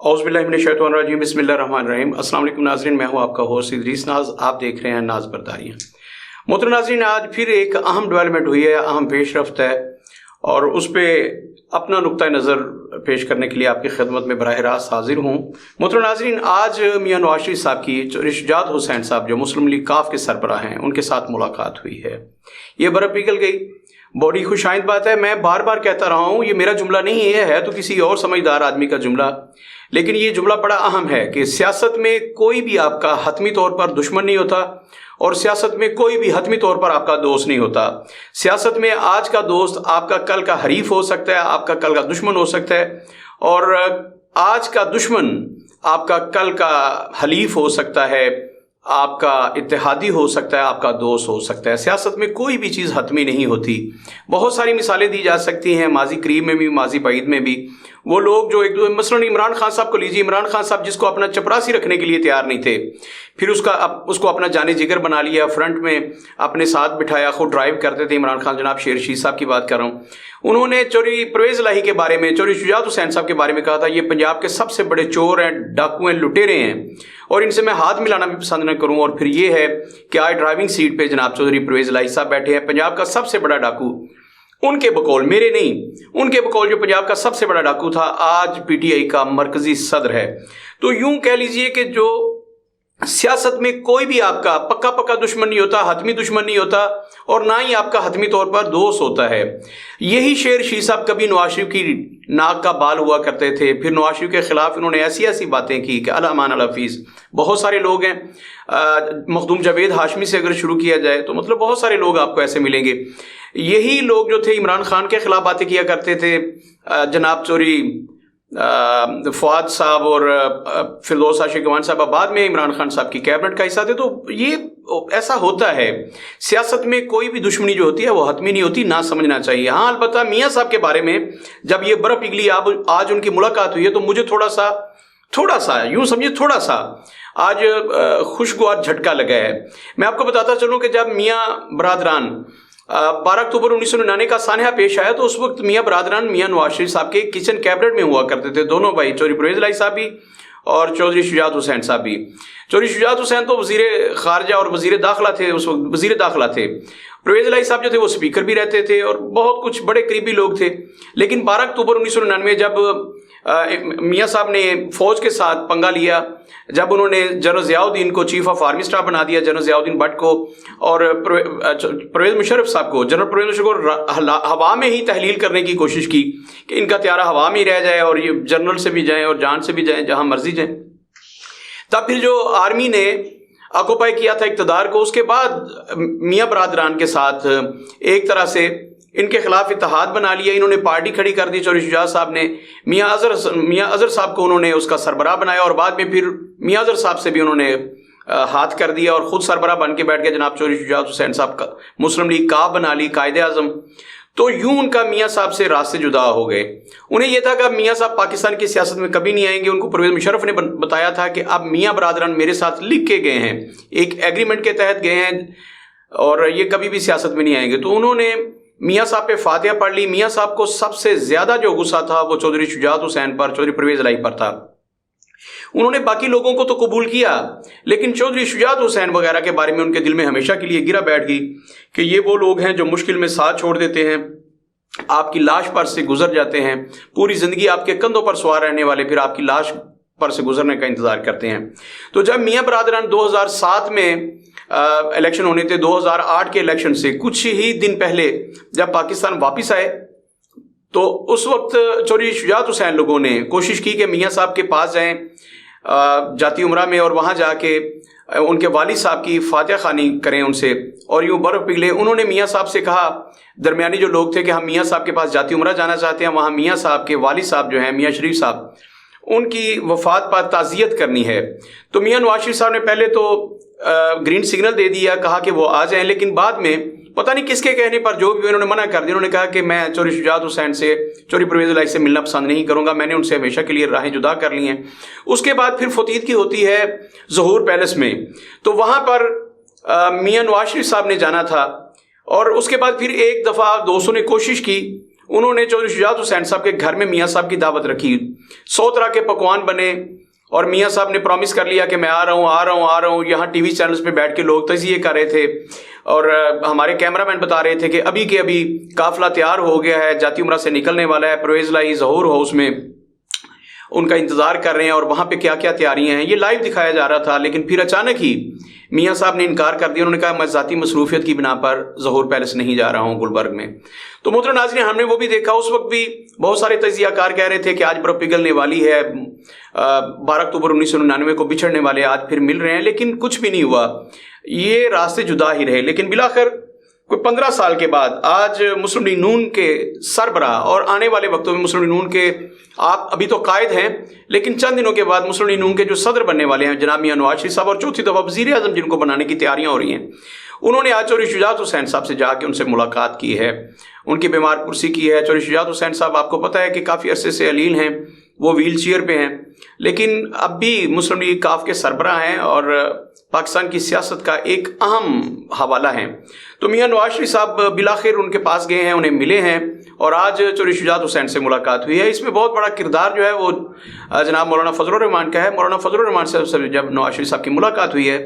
औज़ुबिल्लाहिमिनश्शैतानिर्रजीम बिस्मिल्लाहिर्रहमानिर्रहीम। अस्सलाम वालेकुम नाज़रीन, मैं हूं आपका होस्ट इदरीस नाज। आप देख रहे हैं नाज बरदारियाँ। मोहतरम नाज़रीन, आज फिर एक अहम डेवलपमेंट हुई है, अहम पेशरफ्त है और उस पर अपना नुक्ता नज़र पेश करने के लिए आपकी खिदमत में बराह रास्त हाजिर हूँ। मोहतरम नाज़रीन, आज मियाँ नवाज शरीफ साहब की चौधरी शुजात हुसैन साहब जो मुस्लिम लीग काफ के सरबराह हैं, उनके साथ मुलाकात हुई है। ये बर्फ़ पिघल गई, बड़ी खुशाइंद बात है। मैं बार बार कहता रहा हूँ, ये मेरा जुमला नहीं है तो किसी और समझदार आदमी का जुमला, लेकिन ये जुमला बड़ा अहम है कि सियासत में कोई भी आपका हतमी तौर पर दुश्मन नहीं होता और सियासत में कोई भी हतमी तौर पर आपका दोस्त नहीं होता। सियासत में आज का दोस्त आपका कल का हरीफ हो सकता है, आपका कल का दुश्मन हो सकता है, और आज का दुश्मन आपका कल का हलीफ हो सकता है, आपका इत्तेहादी हो सकता है, आपका दोस्त हो सकता है। सियासत में कोई भी चीज़ हतमी नहीं होती। बहुत सारी मिसालें दी जा सकती हैं, माजी करीब में भी माजी बाइद में भी। वो लोग जो एक मसलन इमरान खान साहब को लीजिए, इमरान खान साहब जिसको अपना चपरासी रखने के लिए तैयार नहीं थे, फिर उसको अपना जाने जिगर बना लिया, फ्रंट में अपने साथ बिठाया, खुद ड्राइव करते थे इमरान खान। जनाब शेर शीर साहब की बात कर रहा हूँ। उन्होंने चौधरी परवेज़ इलाही के बारे में, चौधरी शुजात हुसैन साहब के बारे में कहा था, ये पंजाब के सबसे बड़े चोर हैं, डाकू हैं, लुटेरे हैं और इनसे मैं हाथ मिलाना भी पसंद न करूँ। और फिर ये है कि आज ड्राइविंग सीट पे जनाब चौधरी परवेज़ इलाही साहब बैठे हैं, पंजाब का सबसे बड़ा डाकू। उनके बकौल, मेरे नहीं, उनके बकौल जो पंजाब का सबसे बड़ा डाकू था, आज पीटीआई का मरकजी सदर है। तो यूं कह लीजिए कि जो सियासत में कोई भी आपका पक्का दुश्मन नहीं होता, हतमी दुश्मन नहीं होता, और ना ही आपका हतमी तौर पर दोस्त होता है। यही शेर शीर साहब कभी नवाज शरीफ की नाक का बाल हुआ करते थे, फिर नवाज शरीफ के खिलाफ इन्होंने ऐसी ऐसी बातें की कि अला अमान अला हफीज़। बहुत सारे लोग हैं, मखदूम जावेद हाशमी से अगर शुरू किया जाए तो मतलब बहुत सारे लोग आपको ऐसे मिलेंगे। यही लोग जो थे इमरान खान के खिलाफ बातें किया करते थे, जनाब चौधरी फवाद साहब और फिरदौस आशिक गवान साहब बाद में इमरान खान साहब की कैबिनेट का हिस्सा थे। तो ये ऐसा होता है, सियासत में कोई भी दुश्मनी जो होती है वो हतमी नहीं होती, ना समझना चाहिए। हाँ, अलबत्ता मियाँ साहब के बारे में जब ये बर्फ पिघली, आज उनकी मुलाकात हुई है, तो मुझे थोड़ा सा यूं समझिए, थोड़ा सा आज खुशगवार झटका लगा है। मैं आपको बताता चलूँ कि जब मियाँ बरादरान 12 अक्टूबर 1999 का सानहा पेश आया, तो उस वक्त मियाँ बरादरान मियाँ नवाज शरीफ साहब के किचन कैबिनेट में हुआ करते थे, दोनों भाई, चौधरी परवेज़ इलाही साहब भी और चौधरी शुजात हुसैन साहब भी। चौधरी शुजात हुसैन तो वज़ीर ख़ारजा और वज़ीर दाखिला थे, उस वक्त वज़ीर दाखिला थे। परवेज़ इलाही साहब जो थे वो स्पीकर भी रहते थे और बहुत कुछ बड़े करीबी लोग थे। लेकिन 12 अक्टूबर 1999 जब मियाँ साहब ने फौज के साथ पंगा लिया, जब उन्होंने जनरल ज़ियाउद्दीन को चीफ ऑफ आर्मी स्टाफ बना दिया, जनरल ज़ियाउद्दीन भट्ट को, और परवेज़ मुशर्रफ साहब को, जनरल परवेज़ मुशर्रफ को हवा में ही तहलील करने की कोशिश की कि इनका त्यारा हवा में ही रह जाए और ये जनरल से भी जाएं और जान से भी जाएं, जहां मर्जी जाएं। तब फिर जो आर्मी ने ऑक्यूपाई किया था इक़्तिदार को, उसके बाद मियाँ बरादरान के साथ एक तरह से इनके खिलाफ इत्तेहाद बना लिया। इन्होंने पार्टी खड़ी कर दी। चौधरी शुजात साहब ने मियाँ अज़हर साहब को उन्होंने उसका सरबराह बनाया और बाद में फिर मियाँ अज़हर साहब से भी उन्होंने हाथ कर दिया और ख़ुद सरबराह बन के बैठ गए जनाब चौधरी शुजात हुसैन साहब का। मुस्लिम लीग काफ बना ली, कायदे आज़म। तो यूं उनका मियाँ साहब से रास्ते जुदा हो गए। उन्हें यह था कि मियाँ साहब पाकिस्तान की सियासत में कभी नहीं आएंगे। उनको परवेज़ मुशर्रफ ने बताया था कि अब मियाँ बरादरान मेरे साथ लिख के गए हैं, एक एग्रीमेंट के तहत गए हैं और ये कभी भी सियासत में नहीं आएंगे। तो उन्होंने मियाँ साहब पे फातिहा पढ़ ली। मियाँ साहब को सबसे ज़्यादा जो गुस्सा था वो चौधरी शुजात हुसैन पर, चौधरी परवेज़ इलाही पर था। उन्होंने बाकी लोगों को तो कबूल किया, लेकिन चौधरी शुजात हुसैन वगैरह के बारे में उनके दिल में हमेशा के लिए गिरा बैठ गई कि ये वो लोग हैं जो मुश्किल में साथ छोड़ देते हैं, आपकी लाश पर से गुजर जाते हैं, पूरी ज़िंदगी आपके कंधों पर सवार रहने वाले फिर आपकी लाश पर से गुजरने का इंतज़ार करते हैं। तो जब मियाँ बरादरान 2007 में इलेक्शन होने थे, 2008 के इलेक्शन से कुछ ही दिन पहले जब पाकिस्तान वापस आए, तो उस वक्त चौधरी शुजात हुसैन लोगों ने कोशिश की कि मियाँ साहब के पास जाएं जाती उमरा में और वहाँ जाके उनके वालिद साहब की फातिहा खानी करें उनसे, और यूँ बर्फ़ पिघले। उन्होंने मियाँ साहब से कहा, दरमियानी जो लोग थे, कि हम मियाँ साहब के पास जाती उमरा जाना चाहते हैं, वहाँ मियाँ साहब के वालिद साहब जो हैं मियाँ शरीफ साहब, उनकी वफ़ात पर ताज़ियत करनी है। तो मियाँ नवाज शरीफ साहब ने पहले तो ग्रीन सिग्नल दे दिया, कहा कि वो आ जाएं, लेकिन बाद में पता नहीं किसके कहने पर जो भी उन्होंने मना कर दिया। उन्होंने कहा कि मैं चौधरी शुजात हुसैन से, चौधरी परवेज़ इलाही से मिलना पसंद नहीं करूँगा, मैंने उनसे हमेशा के लिए राहें जुदा कर ली हैं। उसके बाद फिर फतीद की होती है ज़हूर पैलेस में, तो वहाँ पर मियाँ नवाज शरीफ साहब ने जाना था और उसके बाद फिर एक दफ़ा दोस्तों ने कोशिश की उन्होंने चौधरी शुजात हुसैन साहब के घर में मियाँ साहब की दावत रखी, 100 तरह के पकवान बने और मियाँ साहब ने प्रॉमिस कर लिया कि मैं आ रहा हूँ। यहाँ टीवी चैनल्स पे बैठ के लोग तज़िये कर रहे थे और हमारे कैमरामैन बता रहे थे कि अभी के अभी काफिला तैयार हो गया है, जाती उमरा से निकलने वाला है, परवेज़ लाई ज़हूर हाउस में उनका इंतज़ार कर रहे हैं और वहाँ पे क्या क्या तैयारियाँ हैं ये लाइव दिखाया जा रहा था। लेकिन फिर अचानक ही मियाँ साहब ने इनकार कर दिया। उन्होंने कहा मैं ज़ाती मसरूफियत की बिना पर ज़हूर पैलेस नहीं जा रहा हूँ गुलबर्ग में। तो मोहतरम नाज़रीन, हमने वो भी देखा, उस वक्त भी बहुत सारे तजियाकार कह रहे थे कि आज बर्फ़ पिघलने वाली है, 12 अक्टूबर 1999 को बिछड़ने वाले आज फिर मिल रहे हैं, लेकिन कुछ भी नहीं हुआ, ये रास्ते जुदा ही रहे। लेकिन बिलाखिर कोई 15 साल के बाद आज मुस्लिम लीग नून के सरबराह और आने वाले वक्तों में मुस्लिम लीग नून के आप अभी तो कायद हैं, लेकिन चंद दिनों के बाद मुस्लिम लीग नून के जो सदर बनने वाले हैं जनाब मियां नवाज शरीफ साहब, और चौथी दफ़ा वज़ीर आज़म जिनको बनाने की तैयारियां हो रही हैं, उन्होंने आज चौधरी शुजात हुसैन साहब से जाके उनसे मुलाकात की है, उनकी बीमार कुर्सी की है। चौधरी शुजात हुसैन साहब आपको पता है कि काफ़ी अरसे से अलील हैं, वो व्हील चेयर पे हैं, लेकिन अब भी मुस्लिम लीग काफ के सरबराह हैं और पाकिस्तान की सियासत का एक अहम हवाला है। तो मियां नवाज शरीफ साहब बिलाखिर उनके पास गए हैं, उन्हें मिले हैं और आज चौधरी शुजात हुसैन से मुलाकात हुई है। इसमें बहुत बड़ा किरदार जो है वो जनाब मौलाना फजलुर रहमान का है। मौलाना फजलुर रहमान से जब नवाज शरीफ साहब की मुलाकात हुई है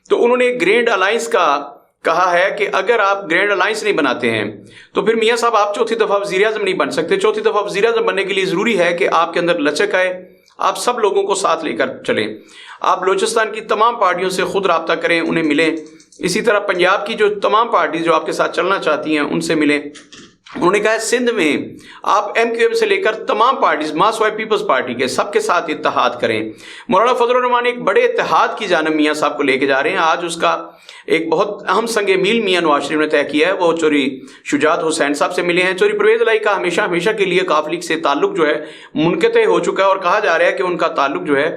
तो उन्होंने ग्रैंड अलायंस का कहा है कि अगर आप ग्रैंड अलायंस नहीं बनाते हैं तो फिर मियाँ साहब आप चौथी दफ़ा वज़ीर आज़म नहीं बन सकते। चौथी दफ़ा वज़ीर आज़म बनने के लिए ज़रूरी है कि आपके अंदर लचक आए, आप सब लोगों को साथ लेकर चलें, आप बलूचिस्तान की तमाम पार्टियों से खुद रब्ता करें, उन्हें मिलें, इसी तरह पंजाब की जो तमाम पार्टी जो आपके साथ चलना चाहती हैं उनसे मिलें। उन्होंने कहा सिंध में आप MQM से लेकर तमाम पार्टीज मार्क्सवादी पीपल्स पार्टी के सबके साथ इत्तेहाद करें। मौलाना फजलुर रहमान एक बड़े इत्तेहाद की जानिब मियाँ साहब को लेके जा रहे हैं। आज उसका एक बहुत अहम संगे मील मियाँ नवाज शरीफ ने तय किया है, वो चौधरी शुजात हुसैन साहब से मिले हैं। चौधरी परवेज़ लाई का हमेशा के लिए काफ लीग से ताल्लुक जो है मुनक़ते हो चुका है और कहा जा रहा है कि उनका ताल्लुक जो है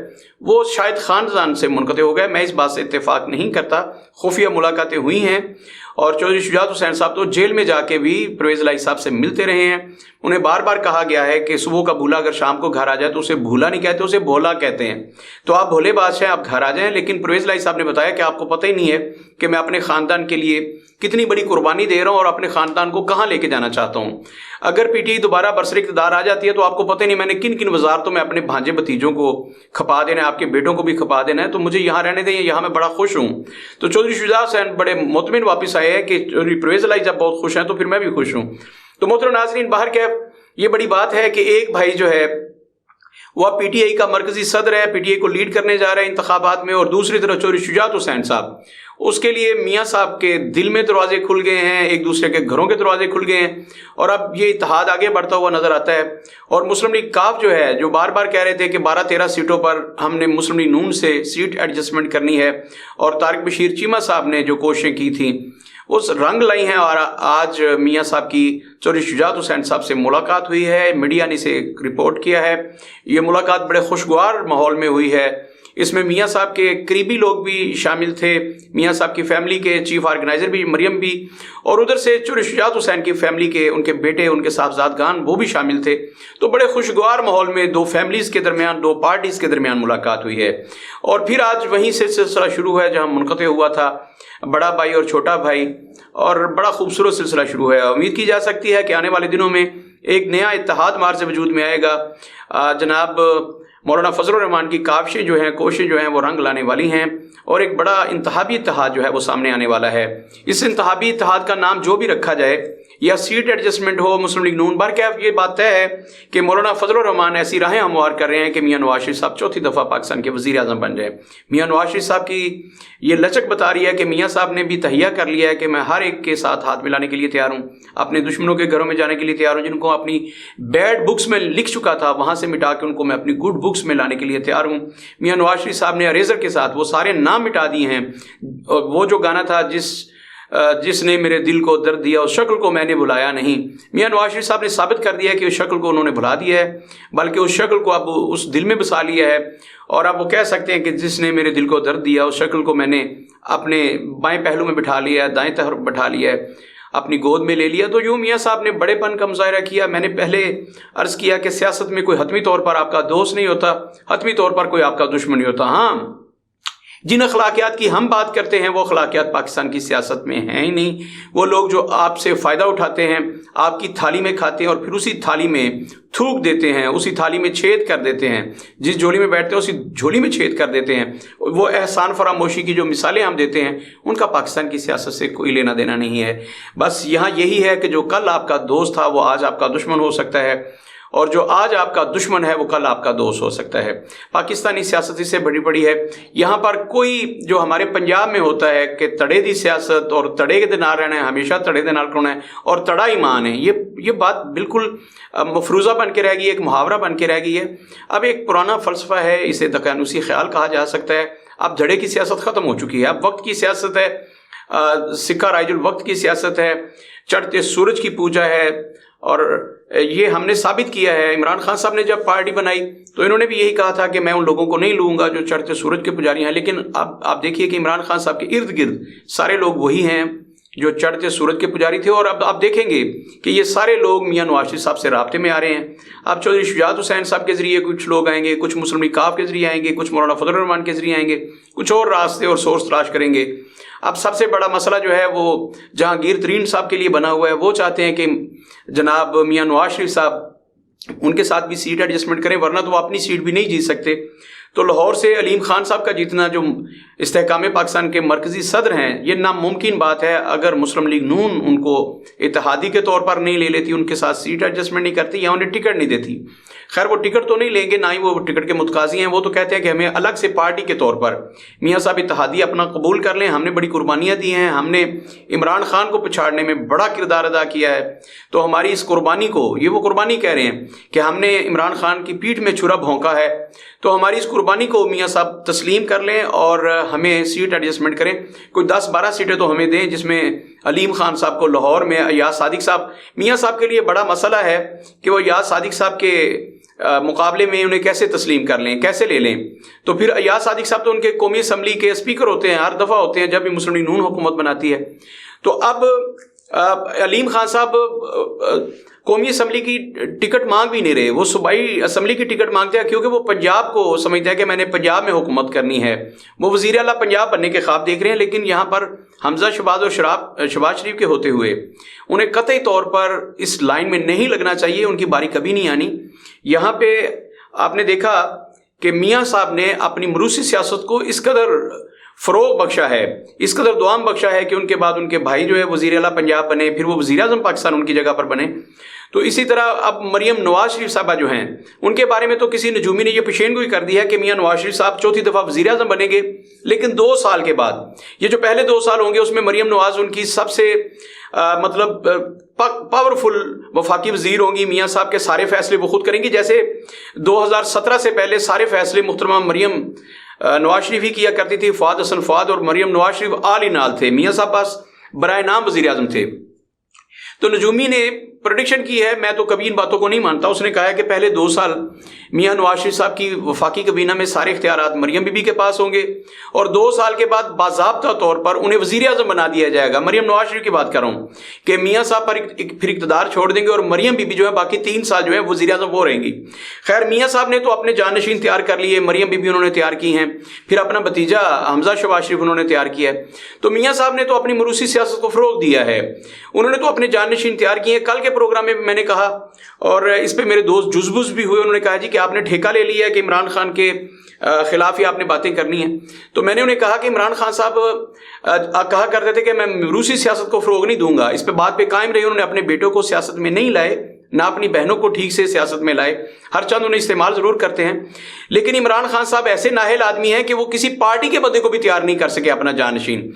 वो शायद खानदान से मुनक़ते हो गए। मैं इस बात से इत्तेफाक नहीं करता, खुफिया मुलाकातें हुई हैं और चौधरी शुजात हुसैन साहब तो जेल में जाके भी परवेज़ लाई साहब से मिलते रहे हैं। उन्हें बार बार कहा गया है कि सुबह का भूला अगर शाम को घर आ जाए तो उसे भूला नहीं कहते, उसे भोला कहते हैं। तो आप भोले बादशाह आप घर आ जाएं। लेकिन परवेज़ लाई साहब ने बताया कि आपको पता ही नहीं है कि मैं अपने ख़ानदान के लिए कितनी बड़ी कुर्बानी दे रहा हूँ और अपने ख़ानदान को कहाँ लेके जाना चाहता हूँ। अगर PTI दोबारा बरसर इक़्तिदार आ जाती है तो आपको पता ही नहीं मैंने किन किन वजारतों में अपने भांजे भतीजों को खपा देना है, आपके बेटों को भी खपा देना है, तो मुझे यहाँ रहने दें, यहाँ मैं बड़ा खुश हूँ। तो चौधरी शुजात हुसैन बड़े मुतमिन वापस आए हैं कि चौधरी परवेज़ लाई जब बहुत खुश हैं तो फिर मैं भी खुश हूँ। तो मोहतरम नाज़रीन, बाहर क्या ये बड़ी बात है कि एक भाई जो है वह PTI का मरकजी सदर है, PTI को लीड करने जा रहे हैं इंतखाबात में, और दूसरी तरफ चौधरी शुजात हुसैन साहब, उसके लिए मियाँ साहब के दिल में दरवाजे खुल गए हैं, एक दूसरे के घरों के दरवाजे खुल गए हैं और अब ये इत्तेहाद आगे बढ़ता हुआ नजर आता है। और मुस्लिम लीग काफ जो है, जो बार बार कह रहे थे कि 12-13 सीटों पर हमने मुस्लिम लीग नून से सीट एडजस्टमेंट करनी है, और तारिक बशीर चीमा साहब ने जो कोशिशें की थी उस रंग लाई हैं, और आज मियाँ साहब की चौधरी शुजात हुसैन साहब से मुलाकात हुई है। मीडिया ने इसे रिपोर्ट किया है। ये मुलाकात बड़े खुशगवार माहौल में हुई है। इसमें मियाँ साहब के करीबी लोग भी शामिल थे, मियाँ साहब की फैमिली के चीफ ऑर्गेनाइज़र भी मरियम भी, और उधर से चौधरी शुजात हुसैन की फैमिली के उनके बेटे, उनके साहबजादगान वो भी शामिल थे। तो बड़े खुशगवार माहौल में दो फैमिलीज़ के दरमियान, दो पार्टीज़ के दरमियान मुलाकात हुई है। और फिर आज वहीं से सिलसिला शुरू है जहाँ मुनक़ते हुआ था, बड़ा भाई और छोटा भाई, और बड़ा खूबसूरत सिलसिला शुरू है। उम्मीद की जा सकती है कि आने वाले दिनों में एक नया इत्तेहाद मार्च वजूद में आएगा। जनाब मौलाना फजलुर रहमान की काविशें जो हैं, कोशिशें जो हैं वो रंग लाने वाली हैं और एक बड़ा इंतहाबी इत्तेहाद जो है वो सामने आने वाला है। इस इंतहाबी इत्तेहाद का नाम जो भी रखा जाए, या सीट एडजस्टमेंट हो, मुस्लिम लीग नून, बार क्या ये बात तय है कि मौलाना फजलुर रहमान ऐसी राहें हमवार कर रहे हैं कि मियाँ नवाज शरीफ साहब चौथी दफ़ा पाकिस्तान के वज़ीर आज़म बन जाए। मियाँ नवाज शरीफ साहब की ये लचक बता रही है कि मियाँ साहब ने भी तहिया कर लिया है कि मैं हर एक के साथ हाथ मिलाने के लिए तैयार हूँ, अपने दुश्मनों के घरों में जाने के लिए तैयार हूँ, जिनको अपनी बैड बुक्स में लिख चुका था वहाँ से मिटा के उनको मैं अपनी गुड बुक्स में लाने के लिए तैयार हूँ। मियाँ नवाज शरीफ साहब ने अरेजर के साथ वो सारे नाम मिटा दिए हैं। और वो जो गाना था जिसने मेरे दिल को दर्द दिया उस शक्ल को मैंने भुलाया नहीं, मियाँ नवाज शरीफ साहब ने साबित कर दिया है कि उस शक्ल को उन्होंने भुला दिया है, बल्कि उस शक्ल को अब उस दिल में बसा लिया है। और अब वो कह सकते हैं कि जिसने मेरे दिल को दर्द दिया उस शक्ल को मैंने अपने बाएं पहलू में बिठा लिया है, दाएं तरफ बिठा लिया है, अपनी गोद में ले लिया। तो यूँ मियाँ साहब ने बड़ेपन का मुजाहरा किया। मैंने पहले अर्ज़ किया कि सियासत में कोई हतमी तौर पर आपका दोस्त नहीं होता, हतमी तौर पर कोई आपका दुश्मन नहीं होता। हाँ, جن اخلاقیات کی ہم بات کرتے ہیں وہ اخلاقیات پاکستان کی سیاست میں ہیں ہی نہیں. وہ لوگ جو آپ سے فائدہ اٹھاتے ہیں، آپ کی تھالی میں کھاتے ہیں اور پھر اسی تھالی میں تھوک دیتے ہیں، اسی تھالی میں چھید کر دیتے ہیں، جس جھولی میں بیٹھتے ہیں اسی جھولی میں چھید کر دیتے ہیں. وہ احسان فراموشی کی جو مثالیں ہم دیتے ہیں ان کا پاکستان کی سیاست سے کوئی لینا دینا نہیں ہے. بس یہاں یہی ہے کہ جو کل آپ کا دوست تھا وہ آج آپ کا دشمن ہو سکتا ہے، اور جو آج آپ کا دشمن ہے وہ کل آپ کا دوست ہو سکتا ہے. پاکستانی سیاست اس سے بڑی بڑی ہے. یہاں پر کوئی جو ہمارے پنجاب میں ہوتا ہے کہ تڑے دی سیاست اور تڑے کے نال رہنا ہے، ہمیشہ تڑے دے نال کرونا ہے اور تڑا ایمان ہے، یہ بات بالکل مفروضہ بن کے رہ گئی ہے، ایک محاورہ بن کے رہ گئی ہے. اب ایک پرانا فلسفہ ہے، اسے دقیانوسی خیال کہا جا سکتا ہے. اب دھڑے کی سیاست ختم ہو چکی ہے، اب وقت کی سیاست ہے، سکہ رائج الوقت کی سیاست ہے، چڑھتے سورج کی پوجا ہے. اور یہ ہم نے ثابت کیا ہے. عمران خان صاحب نے جب پارٹی بنائی تو انہوں نے بھی یہی کہا تھا کہ میں ان لوگوں کو نہیں لوں گا جو چڑھتے سورج کے پجاری ہیں. لیکن اب آپ دیکھیے کہ عمران خان صاحب کے ارد گرد سارے لوگ وہی ہیں جو چڑھتے سورج کے پجاری تھے. اور اب آپ دیکھیں گے کہ یہ سارے لوگ میاں نواز شریف صاحب سے رابطے میں آ رہے ہیں. اب چودھری شجاعت حسین صاحب کے ذریعے کچھ لوگ آئیں گے، کچھ مسلم لیگ کاف کے ذریعے آئیں گے، کچھ مولانا فضل الرحمان کے ذریعے آئیں گے، کچھ اور راستے اور سورس تلاش کریں گے. اب سب سے بڑا مسئلہ جو ہے وہ جہانگیر ترین صاحب کے لیے بنا ہوا ہے. وہ چاہتے ہیں کہ جناب میاں نواز شریف صاحب ان کے ساتھ بھی سیٹ ایڈجسٹمنٹ کریں، ورنہ تو وہ اپنی سیٹ بھی نہیں جیت سکتے. تو لاہور سے علیم خان صاحب کا جیتنا جو استحکام پاکستان کے مرکزی صدر ہیں، یہ ناممکن بات ہے. اگر مسلم لیگ نون ان کو اتحادی کے طور پر نہیں لے لیتی، ان کے ساتھ سیٹ ایڈجسٹمنٹ نہیں کرتی یا انہیں ٹکٹ نہیں دیتی. خیر وہ ٹکٹ تو نہیں لیں گے، نہ ہی وہ ٹکٹ کے متقاضی ہیں. وہ تو کہتے ہیں کہ ہمیں الگ سے پارٹی کے طور پر میاں صاحب اتحادی اپنا قبول کر لیں، ہم نے بڑی قربانیاں دی ہیں، ہم نے عمران خان کو پچھاڑنے میں بڑا کردار ادا کیا ہے، تو ہماری اس قربانی کو، یہ وہ قربانی کہہ رہے ہیں کہ ہم نے عمران خان کی پیٹھ میں چھرا بھونکا ہے، تو ہماری اس قربانی کو میاں صاحب تسلیم کر لیں اور ہمیں سیٹ ایڈجسٹمنٹ کریں. کوئی 10-12 سیٹیں تو ہمیں دیں، جس میں علیم خان صاحب کو لاہور میں، ایاز صادق صاحب، میاں صاحب کے لیے بڑا مسئلہ ہے کہ وہ ایاز صادق صاحب کے مقابلے میں انہیں کیسے تسلیم کر لیں، کیسے لے لیں. تو پھر ایاز صادق صاحب تو ان کے قومی اسمبلی کے اسپیکر ہوتے ہیں، ہر دفعہ ہوتے ہیں جب بھی مسلم لیگ نون حکومت بناتی ہے. تو اب علیم خان صاحب قومی اسمبلی کی ٹکٹ مانگ بھی نہیں رہے، وہ صوبائی اسمبلی کی ٹکٹ مانگتے ہیں کیونکہ وہ پنجاب کو سمجھتے ہیں کہ میں نے پنجاب میں حکومت کرنی ہے. وہ وزیر اعلیٰ پنجاب بننے کے خواب دیکھ رہے ہیں. لیکن یہاں پر حمزہ شہباز اور شہباز شریف کے ہوتے ہوئے انہیں قطعی طور پر اس لائن میں نہیں لگنا چاہیے، ان کی باری کبھی نہیں آنی. یہاں پہ آپ نے دیکھا کہ میاں صاحب نے اپنی موروثی سیاست کو اس قدر فروغ بخشا ہے، اس قدر دوام بخشا ہے کہ ان کے بعد ان کے بھائی جو ہے وزیر اعلیٰ پنجاب بنے، پھر وہ وزیر اعظم پاکستان ان کی جگہ پر بنے. تو اسی طرح اب مریم نواز شریف صاحبہ جو ہیں، ان کے بارے میں تو کسی نجومی نے یہ پیشین گوئی کر دی ہے کہ میاں نواز شریف صاحب چوتھی دفعہ وزیر اعظم بنیں گے. لیکن 2 سال کے بعد، یہ جو پہلے 2 سال ہوں گے اس میں مریم نواز ان کی سب سے مطلب پاورفل وفاقی وزیر ہوں گی. میاں صاحب کے سارے فیصلے وہ خود کریں گی، جیسے 2017 سے پہلے سارے فیصلے محترمہ مریم نواز شریف ہی کیا کرتی تھی. فواد حسن فواد اور مریم نواز شریف آل ہی نال تھے، میاں صاحب پاس برائے نام وزیر اعظم تھے. تو نجومی نے پریڈکشن کی ہے، میں تو کبھی ان باتوں کو نہیں مانتا. اس نے کہا ہے کہ پہلے 2 سال میاں نواز شریف صاحب کی وفاقی کابینہ میں سارے اختیارات مریم بی بی کے پاس ہوں گے، اور 2 سال کے بعد باضابطہ طور پر انہیں وزیر اعظم بنا دیا جائے گا. مریم نواز شریف کی بات کر رہا ہوں کہ میاں صاحب پر پھر اقتدار چھوڑ دیں گے اور مریم بی بی جو ہے باقی 3 سال جو ہے وزیر اعظم وہ رہیں گی. خیر میاں صاحب نے تو اپنے جانشین تیار کر لیے، مریم بی بی انہوں نے تیار کی ہیں، پھر اپنا بھتیجا حمزہ شہباز شریف انہوں نے تیار کیا ہے. تو میاں صاحب نے تو اپنی موروثی سیاست کو فروغ دیا ہے، انہوں نے تو اپنے جانشین تیار کیے ہیں. کل کے پروگرام میں میں نے کہا، اور اس پہ میرے دوست جزبز بھی ہوئے، انہوں نے کہا جی کہ آپ نے ٹھیکہ لے لیا ہے کہ عمران خان کے خلاف ہی آپ نے باتیں کرنی ہیں. تو میں نے انہیں کہا کہ عمران خان صاحب کہا کرتے تھے کہ میں موروثی سیاست کو فروغ نہیں دوں گا. اس پہ بات پہ قائم رہے، انہوں نے اپنے بیٹوں کو سیاست میں نہیں لائے، نہ اپنی بہنوں کو ٹھیک سے سیاست میں لائے. ہر چند انہیں استعمال ضرور کرتے ہیں، لیکن عمران خان صاحب ایسے نااہل آدمی ہیں کہ وہ کسی پارٹی کے بندے کو بھی تیار نہیں کر سکے اپنا جانشین.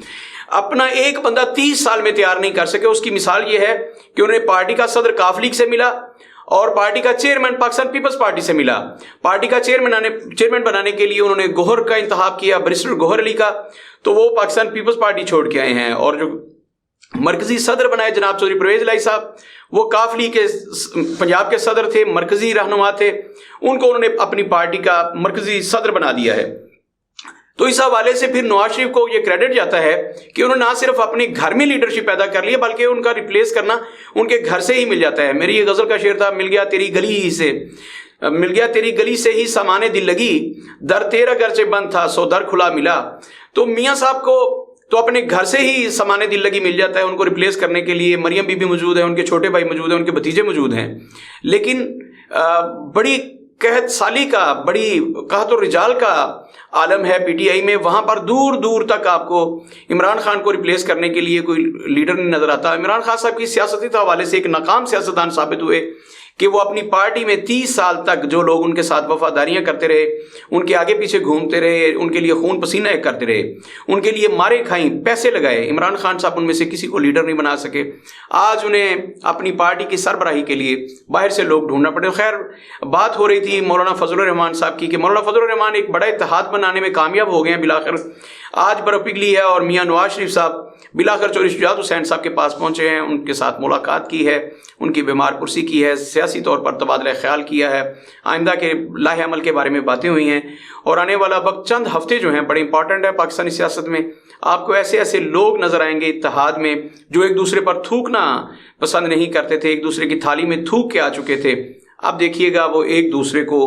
اپنا ایک بندہ 30 سال میں تیار نہیں کر سکے. اس کی مثال یہ ہے کہ انہیں پارٹی کا صدر کاف لیگ سے ملا اور پارٹی کا چیئرمین پاکستان پیپلز پارٹی سے ملا. پارٹی کا چیئرمین بنانے کے لیے انہوں نے گوہر کا انتخاب کیا، بریسٹر گوہر علی کا، تو وہ پاکستان پیپلز پارٹی چھوڑ کے آئے ہیں. اور جو مرکزی صدر بنائے جناب چودھری پرویز الہی صاحب، وہ کاف لیگ کے پنجاب کے صدر تھے، مرکزی رہنما تھے، ان کو انہوں نے اپنی پارٹی کا مرکزی صدر بنا دیا ہے. تو اس حوالے سے پھر نواز شریف کو یہ کریڈٹ جاتا ہے کہ انہوں نے نہ صرف اپنے گھر میں لیڈرشپ پیدا کر لی ہے بلکہ ان کا ریپلیس کرنا ان کے گھر سے ہی مل جاتا ہے. میری یہ غزل کا شعر تھا، مل گیا تیری گلی ہی سے. मिल गया तेरी गली से ही सामाने दिल लगी, दर तेरा घर से बंद था सो दर खुला मिला। तो मियाँ साहब को तो अपने घर से ही सामाने दिल लगी मिल जाता है। उनको रिप्लेस करने के लिए मरियम बीबी मौजूद है, उनके छोटे भाई मौजूद हैं, उनके भतीजे मौजूद हैं। लेकिन बड़ी कहत साली का, बड़ी कहत और रिजाल का आलम है पीटीआई में। वहाँ पर दूर दूर तक आपको इमरान खान को रिप्लेस करने के लिए कोई लीडर नहीं नजर आता। इमरान खान साहब की सियासती हवाले से एक नाकाम सियासतदान साबित हुए कि वो अपनी पार्टी में 30 साल तक जो लोग उनके साथ वफादारियां करते रहे, उनके आगे पीछे घूमते रहे, उनके लिए खून पसीना करते रहे, उनके लिए मारे खाई, पैसे लगाए, इमरान खान साहब उनमें से किसी को लीडर नहीं बना सके। आज उन्हें अपनी पार्टी की सरबराही के लिए बाहर से लोग ढूंढना पड़े। खैर, बात हो रही थी मौलाना फजलुर रहमान साहब की कि मौलाना फजलुर रहमान एक बड़ा इत्तेहाद बनाने में कामयाब हो गए हैं बिलाखिर। आज बर्फ पिघली है और मियाँ नवाज शरीफ साहब बिलाखिर चौधरी शुजात हुसैन साहब के पास पहुंचे हैं, उनके साथ मुलाकात की है, उनकी बीमार पुरसी की है, सियासी तौर पर तबादला ख्याल किया है, आइंदा के लाहे अमल के बारे में बातें हुई हैं। और आने वाला वक्त चंद हफ्ते जो हैं बड़े इंपॉर्टेंट है पाकिस्तानी सियासत में। आपको ऐसे ऐसे लोग नजर आएंगे इत्तेहाद में जो एक दूसरे पर थूकना पसंद नहीं करते थे, एक दूसरे की थाली में थूक के आ चुके थे। अब देखिएगा वो एक दूसरे को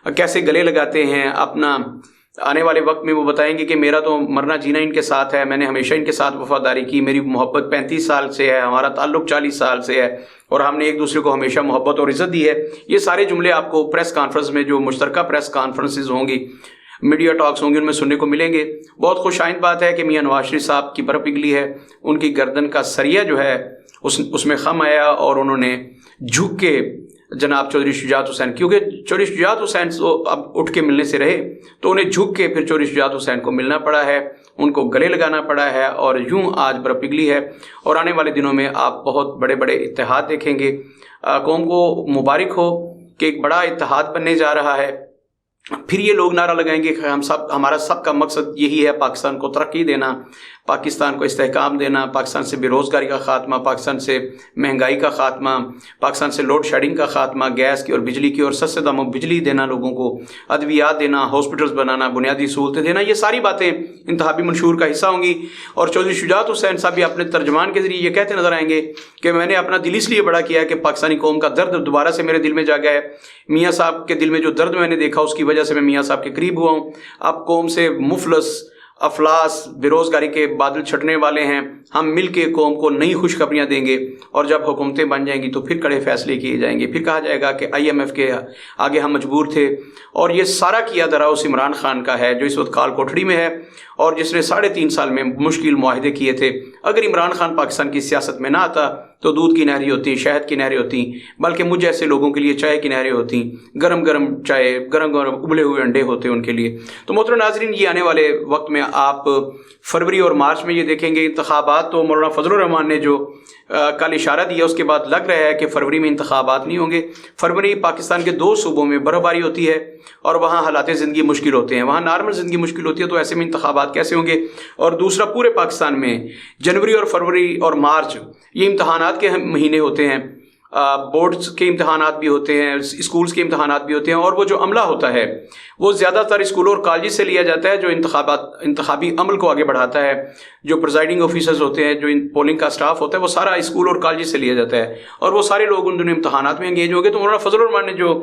कैसे गले लगाते हैं। अपना आने वाले वक्त में वो बताएंगे कि मेरा तो मरना जीना इनके साथ है, मैंने हमेशा इनके साथ वफादारी की, मेरी मोहब्बत 35 साल से है, हमारा ताल्लुक 40 साल से है और हमने एक दूसरे को हमेशा मोहब्बत और इज़्ज़त दी है। ये सारे जुमले आपको प्रेस कॉन्फ्रेंस में, जो मुश्तरका प्रेस कॉन्फ्रेंसेज होंगी, मीडिया टॉक्स होंगे, उनमें सुनने को मिलेंगे। बहुत खुशाइंद बात है कि मियाँ नवाज शरीफ साहब की बर्फ पिघली है, उनकी गर्दन का सरिया जो है उसमें खम आया और उन्होंने झुक के जनाब चौधरी शुजात हुसैन, क्योंकि चौधरी शुजात हुसैन तो अब उठ के मिलने से रहे तो उन्हें झुक के फिर चौधरी शुजात हुसैन को मिलना पड़ा है, उनको गले लगाना पड़ा है और यूं आज बर्फ पिघली है। और आने वाले दिनों में आप बहुत बड़े बड़े इत्तेहाद देखेंगे। कौम को मुबारक हो कि एक बड़ा इत्तेहाद बनने जा रहा है। फिर ये लोग नारा लगाएंगे कि हमारा सबका मकसद यही है पाकिस्तान को तरक्की देना, पाकिस्तान को इस्तेहकाम देना, पाकिस्तान से बेरोज़गारी का ख़ात्मा, पाकिस्तान से महंगाई का ख़ात्मा, पाकिस्तान से लोड शेडिंग का ख़ात्मा, गैस की और बिजली की और सस्ते दामों बिजली देना लोगों को, अद्वियात देना, हॉस्पिटल्स बनाना, बुनियादी सहूलतें देना। ये सारी बातें इंतहाबी मंशूर का हिस्सा होंगी। और चौधरी शुजात हुसैन साहब भी अपने तर्जमान के ज़रिए ये कहते नज़र आएंगे कि मैंने अपना दिल इसलिए बड़ा किया है कि पाकिस्तानी कौम का दर्द दोबारा से मेरे दिल में जागा है। मियाँ साहब के दिल में जो दर्द मैंने देखा उसकी वजह से मैं मियाँ साहब के करीब हुआ हूँ। अब कौम से मुफलस, अफलास, बेरोज़गारी के बादल छटने वाले हैं। हम मिल के कौम को नई खुशखबरियाँ देंगे और जब हुकूमतें बन जाएंगी तो फिर कड़े फैसले किए जाएंगे। फिर कहा जाएगा कि IMF के आगे हम मजबूर थे। और ये सारा किया धरा उस इमरान खान का है जो इस वक्त काल कोठड़ी में है और जिसने 3.5 साल में मुश्किल मुआहदे किए थे। अगर इमरान खान पाकिस्तान की सियासत में ना आता तो दूध की नहरें होती, शहद की नहरें होती, बल्कि मुझ जैसे लोगों के लिए चाय की नहरें होती, गरम गरम चाय, गरम गरम उबले हुए अंडे होते उनके लिए। तो मोहतरम नाज़रीन, ये आने वाले वक्त में आप फरवरी और मार्च में ये देखेंगे इंतखाबात। तो मौलाना फजलुर रहमान ने जो कल इशारा दिया उसके बाद लग रहा है कि फरवरी में इंतखाबात नहीं होंगे। फरवरी पाकिस्तान के 2 सूबों में बर्फबारी होती है और वहाँ हालात ज़िंदगी मुश्किल होते हैं, वहाँ नॉर्मल ज़िंदगी मुश्किल होती है, तो ऐसे में इंतखाबात कैसे होंगे। और दूसरा, पूरे पाकिस्तान में जनवरी और फरवरी और मार्च ये इम्तहानात के महीने होते हैं, बोर्ड्स के इम्तहानात भी होते हैं, स्कूल्स के इम्तहानात भी होते हैं। और वो जो अमला होता है वो ज़्यादातर स्कूलों और कॉलेज से लिया जाता है, जो इंतखाबी अमल को आगे बढ़ाता है। जो प्रिजाइडिंग ऑफिसर्स होते हैं, जो पोलिंग का स्टाफ होता है, वो सारा स्कूल और कॉलेज से लिया जाता है और वो सारे लोग उन दोनों इम्तहानात में एंगेज हो गए। तो मौलाना फजलुर रहमान ने जो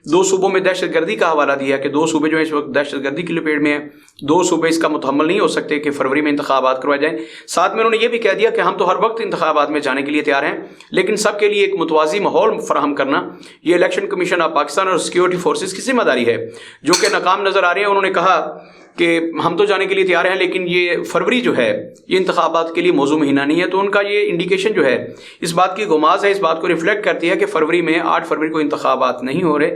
2 सूबों में दहशतगर्दी का हवाला दिया कि 2 सूबे जो इस वक्त दहशतगर्दी की लपेट में है, 2 सूबे इसका मुतहम्मल नहीं हो सकते कि फरवरी में इंतखाबात करवाए जाएँ। साथ में उन्होंने ये भी कह दिया कि हम तो हर वक्त इंतखाबात में जाने के लिए तैयार हैं, लेकिन सबके लिए एक मुतवाज़ी माहौल फराहम करना ये इलेक्शन कमीशन ऑफ पाकिस्तान और सिक्योरिटी फोर्सेस की जिम्मेदारी है, जो कि नाकाम नज़र आ रही है। उन्होंने कहा कि हम तो जाने के लिए तैयार हैं, लेकिन ये फरवरी जो है ये इंतखाबात के लिए मौजू महीना नहीं है। तो उनका ये इंडिकेशन जो है इस बात की गुमाज है, इस बात को रिफ्लेक्ट करती है कि फरवरी में 8 फरवरी को इंतखाबात नहीं हो रहे।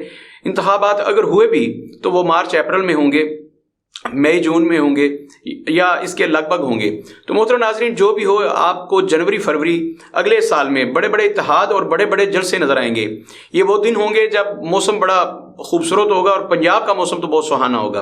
इंतखाबात अगर हुए भी तो वो मार्च अप्रैल में होंगे, मई जून में होंगे या इसके लगभग होंगे। तो मोहतरम नाज़रीन, जो भी हो, आपको जनवरी फरवरी अगले साल में बड़े बड़े इत्तेहाद और बड़े बड़े जलसे नज़र आएंगे। ये वो दिन होंगे जब मौसम बड़ा खूबसूरत होगा और पंजाब का मौसम तो बहुत सुहाना होगा।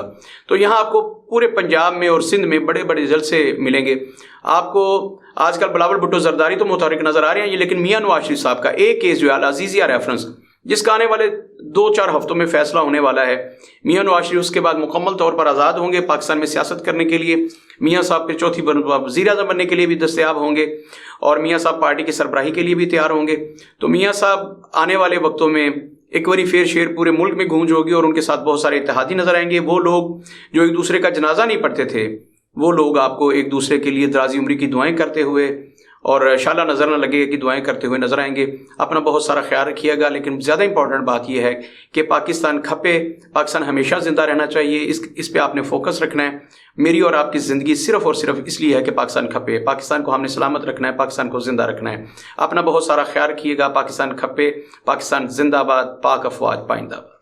तो यहाँ आपको पूरे पंजाब में और सिंध में बड़े बड़े जलसे मिलेंगे। आपको आजकल बिलावल भुट्टो जरदारी तो मुतहर्रिक नज़र आ रहे हैं, लेकिन मियाँ नवाज शरीफ साहब का एक केस जो है अल-अज़ीज़िया रेफरेंस, जिसका आने वाले 2-4 हफ्तों में फैसला होने वाला है। मियाँ नवाज शरीफ उसके बाद मुकम्मल तौर पर आज़ाद होंगे पाकिस्तान में सियासत करने के लिए। मियाँ साहब फिर चौथी वज़ीर-ए-आज़म बनने के लिए भी दस्तयाब होंगे और मियाँ साहब पार्टी की सरबराही के लिए भी तैयार होंगे। तो मियाँ साहब आने वाले वक्तों में ایک باری پھر شعر پورے ملک میں گونج ہوگی اور ان کے ساتھ بہت سارے اتحادی نظر آئیں گے. وہ لوگ جو ایک دوسرے کا جنازہ نہیں پڑھتے تھے وہ لوگ آپ کو ایک دوسرے کے لیے درازی عمری کی دعائیں کرتے ہوئے اور شالہ نظر نہ لگے کہ دعائیں کرتے ہوئے نظر آئیں گے. اپنا بہت سارا خیال رکھیے گا. لیکن زیادہ امپورٹنٹ بات یہ ہے کہ پاکستان کھپے، پاکستان ہمیشہ زندہ رہنا چاہیے. اس پہ آپ نے فوکس رکھنا ہے. میری اور آپ کی زندگی صرف اور صرف اس لیے ہے کہ پاکستان کھپے. پاکستان کو ہم نے سلامت رکھنا ہے، پاکستان کو زندہ رکھنا ہے. اپنا بہت سارا خیال رکھیے گا. پاکستان کھپے، پاکستان زندہ باد، پاک افواج پائندہ باد.